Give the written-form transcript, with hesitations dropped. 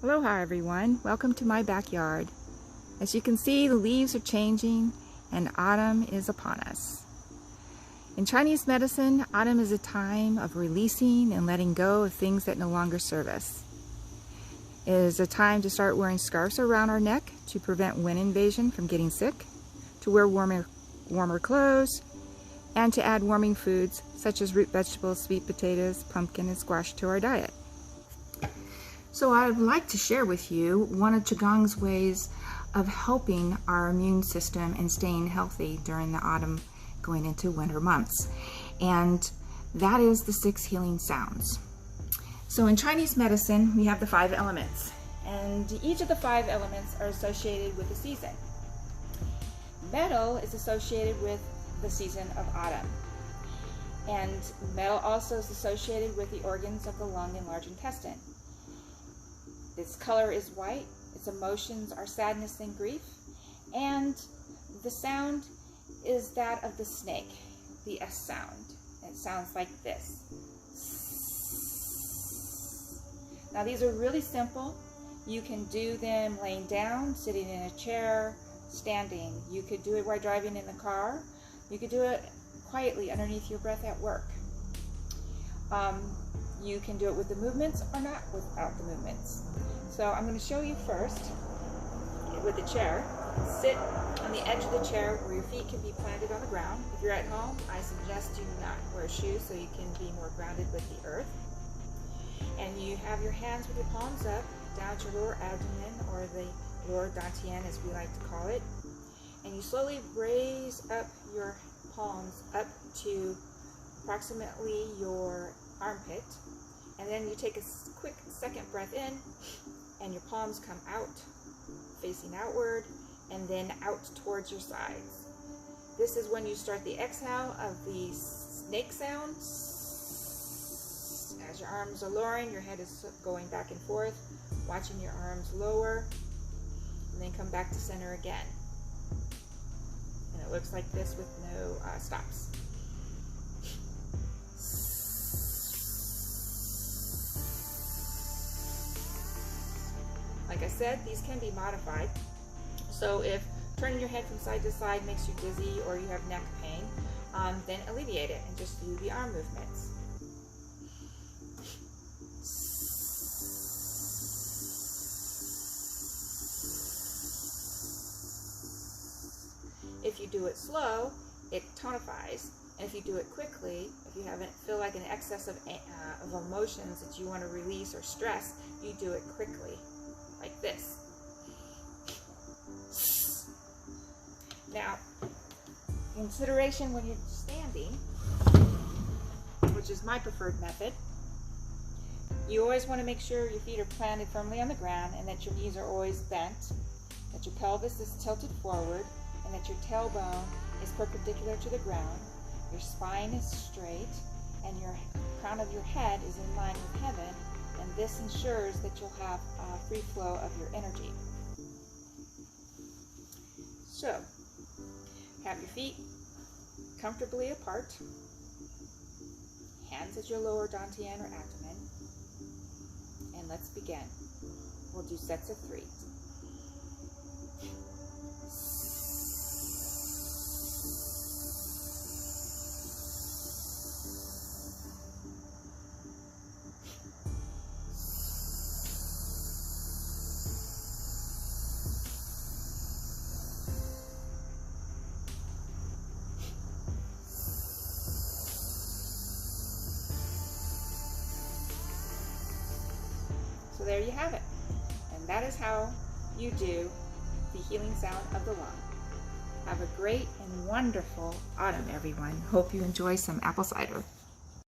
Aloha everyone, welcome to my backyard. As you can see, the leaves are changing and autumn is upon us. In Chinese medicine, autumn is a time of releasing and letting go of things that no longer serve us. It is a time to start wearing scarves around our neck to prevent wind invasion from getting sick, to wear warmer clothes, and to add warming foods such as root vegetables, sweet potatoes, pumpkin, and squash to our diet. So I'd like to share with you one of Qigong's ways of helping our immune system and staying healthy during the autumn going into winter months. And that is the 6 healing sounds. So in Chinese medicine, we have the 5 elements, and each of the 5 elements are associated with a season. Metal is associated with the season of autumn. And metal also is associated with the organs of the lung and large intestine. Its color is white, its emotions are sadness and grief, and the sound is that of the snake, the S sound. It sounds like this. Now these are really simple. You can do them laying down, sitting in a chair, standing. You could do it while driving in the car. You could do it quietly underneath your breath at work. You can do it with the movements or not without the movements. So I'm going to show you first with the chair. Sit on the edge of the chair where your feet can be planted on the ground. If you're at home, I suggest you not wear shoes so you can be more grounded with the earth. And you have your hands with your palms up, down to your lower abdomen, or the lower dantian as we like to call it. And you slowly raise up your palms up to approximately your armpit. And then you take a quick second breath in, and your palms come out, facing outward, and then out towards your sides. This is when you start the exhale of the snake sound. As your arms are lowering, your head is going back and forth, watching your arms lower, and then come back to center again. And it looks like this with no stops. Like I said, these can be modified. So if turning your head from side to side makes you dizzy or you have neck pain, then alleviate it and just do the arm movements. If you do it slow, it tonifies. And if you do it quickly, if you feel like an excess of emotions that you want to release or stress, you do it quickly, like this. Now, consideration when you're standing, which is my preferred method, you always want to make sure your feet are planted firmly on the ground and that your knees are always bent, that your pelvis is tilted forward, and that your tailbone is perpendicular to the ground, your spine is straight, and your crown of your head is in line with heaven, and this ensures that you'll have a free flow of your energy. So, have your feet comfortably apart, hands at your lower dantian or abdomen, and let's begin. We'll do sets of 3. So there you have it. And that is how you do the healing sound of the lung. Have a great and wonderful autumn, everyone. Hope you enjoy some apple cider.